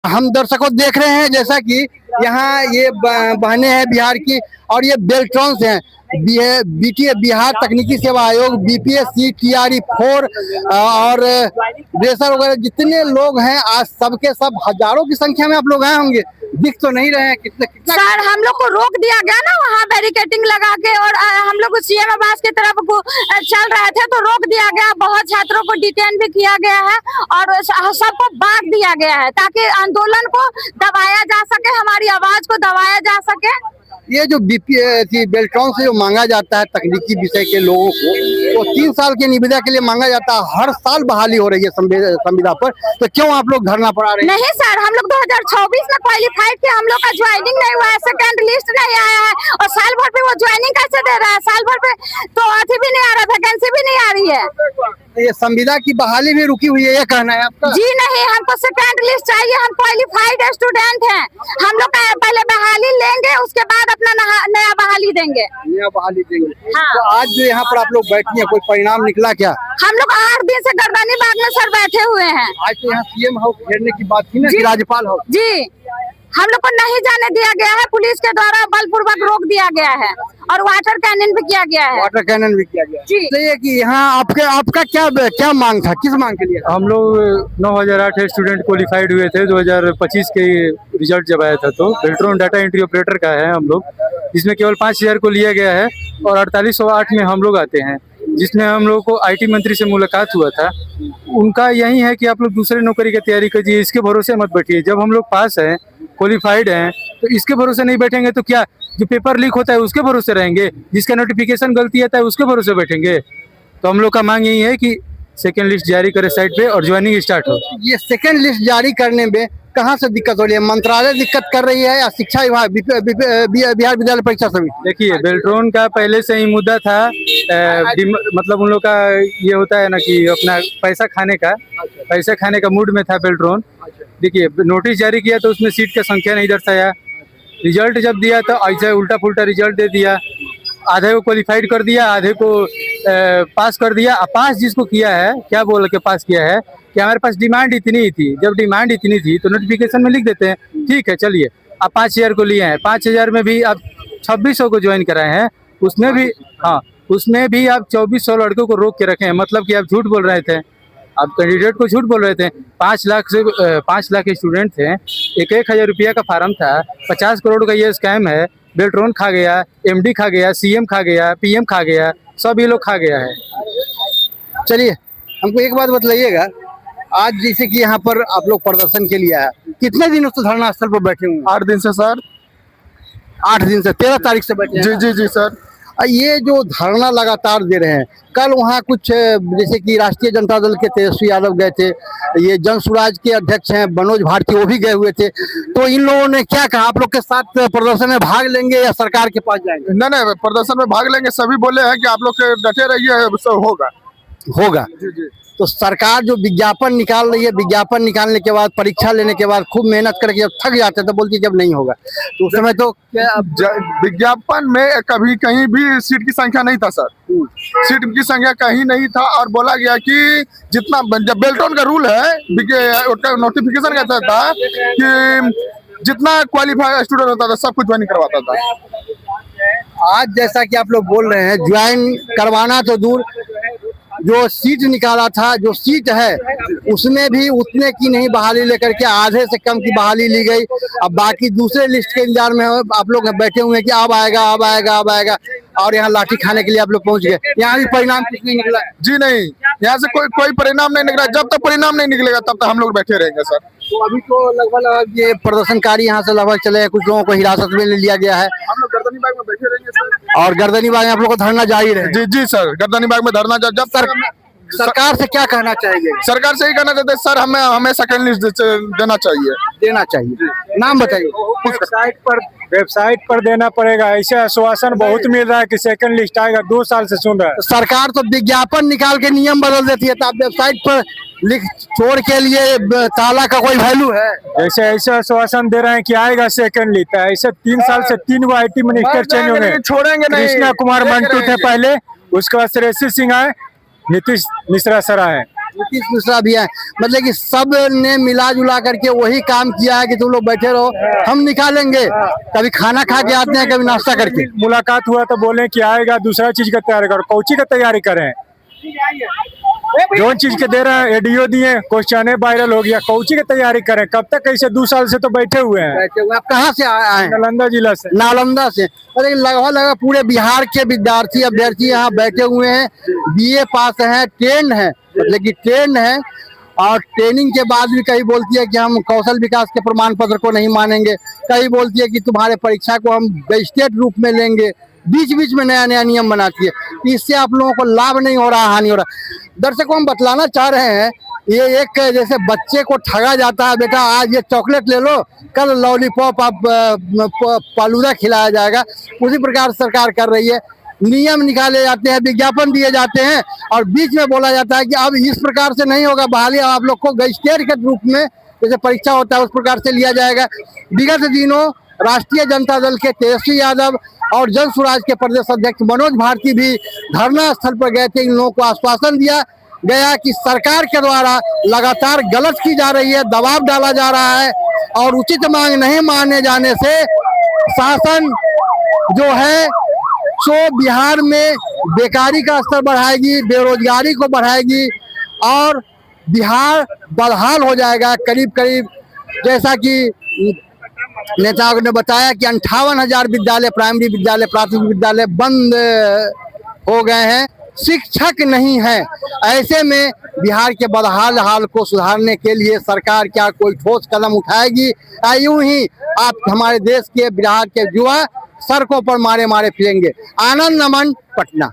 हम दर्शकों देख रहे हैं जैसा कि यहाँ ये बहनें हैं बिहार की और ये बेल्ट्रॉन्स हैं बीटीए बिहार तकनीकी सेवा आयोग बीपीएससी टीआरई 4 और रेसर वगैरह जितने लोग हैं आज सबके सब हजारों की संख्या में आप लोग आए होंगे। दिख तो नहीं रहे हैं कितना सर हम लोग को रोक दिया गया ना वहाँ बैरिकेटिंग लगा के और हम लोग सीएम आवास की तरफ चल रहे थे तो रोक दिया गया। बहुत छात्रों को डिटेन भी किया गया है और सबको बांट दिया गया है ताकि आंदोलन को दबाया जा सके, हमारी आवाज को दबाया जा सके। ये जो बेल्ट्रॉन से जो मांगा जाता है तकनीकी विषय के लोगों को तो 3 साल की निविदा के लिए मांगा जाता है। हर साल बहाली हो रही है संविदा पर, तो क्यों आप लोग धरना पड़ा रहे हैं? नहीं सर, हम लोग 2024 में क्वालिफाइड थे, हम लोग का ज्वाइनिंग नहीं हुआ है, सेकंड लिस्ट नहीं आया है और साल भर पे वो ज्वाइनिंग कैसे दे रहा है? साल भर पे तो अथी भी नहीं आ रहा, वैकेंसी भी नहीं आ रही है। ये संविदा की बहाली भी रुकी हुई है, ये कहना है आपका? जी नहीं, हमको सेकंड लिस्ट चाहिए, हम क्वालिफाइड स्टूडेंट हैं। हम लोग पहले बहाली लेंगे उसके बाद अपना नया बहाली देंगे। नया बहाली देंगे। हाँ। तो आज जो यहाँ पर आप लोग बैठी हैं कोई परिणाम निकला क्या? हम लोग 8 दिन से गर्दनी बाग में सर बैठे हुए हैं। आज तो यहाँ सीएम हाउस घेरने की बात थी ना, कि राज्यपाल हाउस? जी, हम लोग को नहीं जाने दिया गया है, पुलिस के द्वारा बलपूर्वक रोक दिया गया है और वाटर कैनन भी किया गया है। वाटर कैनन भी किया गया जी। तो ये कि यहाँ आपका क्या मांग था, किस मांग के लिए? हम लोग 9008 स्टूडेंट क्वालिफाइड हुए थे 2025 के रिजल्ट जब आया था, तो बेल्ट्रॉन डाटा एंट्री ऑपरेटर का है हम लोग, जिसमें केवल 5000 को लिया गया है और 4808 में हम लोग आते हैं, जिसमें हम लोग को आईटी मंत्री से मुलाकात हुआ था। उनका यही है कि आप लोग दूसरे नौकरी की तैयारी कीजिए, इसके भरोसे मत बैठिए। जब हम लोग पास हैं, क्वालिफाइड हैं, तो इसके भरोसे नहीं बैठेंगे तो क्या, जो पेपर लीक होता है उसके भरोसे रहेंगे, जिसका नोटिफिकेशन गलती आता है उसके भरोसे बैठेंगे? तो हम लोग का मांग यही है कि सेकेंड लिस्ट जारी करे साइड पे और ज्वाइनिंग स्टार्ट हो। ये सेकेंड लिस्ट जारी करने में कहाँ से दिक्कत हो रही है? मंत्रालय दिक्कत कर रही है या शिक्षा विभाग, बिहार विद्यालय परीक्षा समिति? देखिए, बेल्ट्रॉन का पहले से ही मुद्दा था, मतलब उन लोग का ये होता है ना कि अपना पैसा खाने का मूड में था बेल्ट्रॉन। देखिए, नोटिस जारी किया तो उसमें सीट का संख्या नहीं दर्शाया, रिजल्ट जब दिया तो ऐसा उल्टा पुल्टा रिजल्ट दे दिया, आधे को क्वालिफाइड कर दिया, आधे को पास कर दिया। पास जिसको किया है, क्या बोल के पास किया है कि हमारे पास डिमांड इतनी ही थी। जब डिमांड इतनी थी तो नोटिफिकेशन में लिख देते हैं, ठीक है चलिए आप 5000 को लिए हैं, 5000 में भी आप 2600 को ज्वाइन कराए हैं, उसमें भी हाँ, उसमें भी आप 2400 लड़कों को रोक के रखे हैं। मतलब कि आप झूठ बोल रहे थे, आप कैंडिडेट को झूठ बोल रहे थे। 5 लाख स्टूडेंट थे, 1000 रुपया का फार्म था, 50 करोड़ का ये स्कैम है। बेल्ट्रॉन खा गया, एमडी खा गया, सीएम खा गया, पीएम खा गया, सब ये लोग खा गया है। चलिए हमको एक बात बताइएगा, आज जैसे कि यहाँ पर आप लोग प्रदर्शन के लिए आए, कितने दिनों से धरना स्थल पर बैठे हुए? 8 दिन से सर। 8 दिन से 13 तारीख से बैठे हैं? जी जी जी सर। ये जो धरना लगातार दे रहे हैं, कल वहाँ कुछ जैसे कि राष्ट्रीय जनता दल के तेजस्वी यादव गए थे, ये जन स्वराज के अध्यक्ष हैं मनोज भारती, वो भी गए हुए थे, तो इन लोगों ने क्या कहा? आप लोग के साथ प्रदर्शन में भाग लेंगे या सरकार के पास जाएंगे? नहीं, प्रदर्शन में भाग लेंगे, सभी बोले हैं कि आप लोग डटे रहिए, सब होगा। जी जी। तो सरकार जो विज्ञापन निकाल रही है, विज्ञापन निकालने के बाद, परीक्षा लेने के बाद खूब मेहनत करके जब थक जाते हैं तो बोलती है जब नहीं होगा, तो उस समय तो विज्ञापन में कभी कहीं भी सीट की संख्या नहीं था सर, सीट की संख्या कहीं नहीं था। और बोला गया कि जितना, जब बेल्ट्रॉन का रूल है, नोटिफिकेशन कहता था कि जितना क्वालिफाइड स्टूडेंट होता था सब कुछ ज्वाइन करवाता था। आज जैसा कि आप लोग बोल रहे हैं, ज्वाइन करवाना तो दूर, जो सीट निकाला था, जो सीट है उसमें भी उतने की नहीं बहाली लेकर के आधे से कम की बहाली ली गई। अब बाकी दूसरे लिस्ट के इंतजार में आप लोग बैठे हुए हैं कि अब आएगा, और यहाँ लाठी खाने के लिए आप लोग पहुंच गए। यहाँ भी परिणाम कुछ नहीं निकला? जी नहीं, यहाँ से कोई परिणाम नहीं निकला। जब तक परिणाम नहीं निकलेगा तब तक हम लोग बैठे रहेंगे सर। तो अभी तो लगभग ये प्रदर्शनकारी यहाँ से लगभग चले, कुछ लोगों को हिरासत में ले लिया गया है। हम लोग गर्दनी बाग में बैठे रहेंगे सर। और गर्दनी बाग में आप लोग को धरना जारी रहे? जी जी सर, गर्दनी बाग में धरना जब सरकार से क्या कहना चाहिए? सरकार से ही कहना चाहते हैं सर, हमें सेकंड लिस्ट देना चाहिए। नाम बताइए। वेबसाइट पर देना पड़ेगा, ऐसे आश्वासन बहुत मिल रहा है कि सेकंड लिस्ट आएगा, 2 साल से सुन रहा है। सरकार तो विज्ञापन निकाल के नियम बदल देती है, तो आप वेबसाइट पर लिख छोड़ के लिए ताला का कोई वैल्यू है? जैसे ऐसे आश्वासन दे रहे हैं कि आएगा सेकंड लिस्ट, ऐसे 3 साल से 3 गो IT मिनिस्टर चेंज होंगे। छोड़ेंगे नहीं। कृष्णा कुमार मंटू थे पहले, उसके बाद श्रेयसी सिंह आए, नीतीश मिश्रा सर आए। नीतीश मिश्रा भी हैं, मतलब कि सब ने मिला जुला करके वही काम किया है कि तुम लोग बैठे रहो, हम निकालेंगे। कभी खाना खा के आते हैं, कभी नाश्ता करके। मुलाकात हुआ तो बोले कि आएगा, दूसरा चीज का तैयारी करो, कौची का तैयारी करें? जो चीज के दे रहे हैं एडीओ दिए, क्वेश्चन वायरल हो गया, कौची की तैयारी करें? कब तक कैसे 2 साल से तो बैठे हुए हैं। आप कहाँ से आए हैं? नालंदा जिला से। नालंदा से। अरे लगभग पूरे बिहार के विद्यार्थी अभ्यर्थी यहाँ बैठे हुए हैं, बीए पास हैं, ट्रेंड है, मतलब कि ट्रेंड है, और ट्रेनिंग के बाद भी कहीं बोलती है कि हम कौशल विकास के प्रमाण पत्र को नहीं मानेंगे, कहीं बोलती है कि तुम्हारे परीक्षा को हम वेस्टेड रूप में लेंगे, बीच बीच में नया नया नियम बनाती है। इससे आप लोगों को लाभ नहीं हो रहा, हानि हो रहा। दर्शकों हम बतलाना चाह रहे हैं, ये एक जैसे बच्चे को ठगा जाता है, बेटा आज ये चॉकलेट ले लो, कल लॉलीपॉप आप फालूदा खिलाया जाएगा, उसी प्रकार सरकार कर रही है। नियम निकाले जाते हैं, विज्ञापन दिए जाते हैं, और बीच में बोला जाता है कि अब इस प्रकार से नहीं होगा बहाली, आप लोग को गैस्टेड के रूप में जैसे परीक्षा होता है उस प्रकार से लिया जाएगा। विगत दिनों राष्ट्रीय जनता दल के तेजस्वी यादव और जन स्वराज के प्रदेश अध्यक्ष मनोज भारती भी धरना स्थल पर गए थे। इन लोगों को आश्वासन दिया गया कि सरकार के द्वारा लगातार गलत की जा रही है, दबाव डाला जा रहा है, और उचित मांग नहीं माने जाने से शासन जो है सो बिहार में बेकारी का स्तर बढ़ाएगी, बेरोजगारी को बढ़ाएगी, और बिहार बदहाल हो जाएगा। करीब करीब जैसा कि नेताओं ने बताया कि 58,000 विद्यालय, प्राइमरी विद्यालय, प्राथमिक विद्यालय बंद हो गए हैं, शिक्षक नहीं है। ऐसे में बिहार के बदहाल हाल को सुधारने के लिए सरकार क्या कोई ठोस कदम उठाएगी, यूं ही आप हमारे देश के बिहार के युवा सड़कों पर मारे मारे फिरेंगे। आनंद नमन, पटना।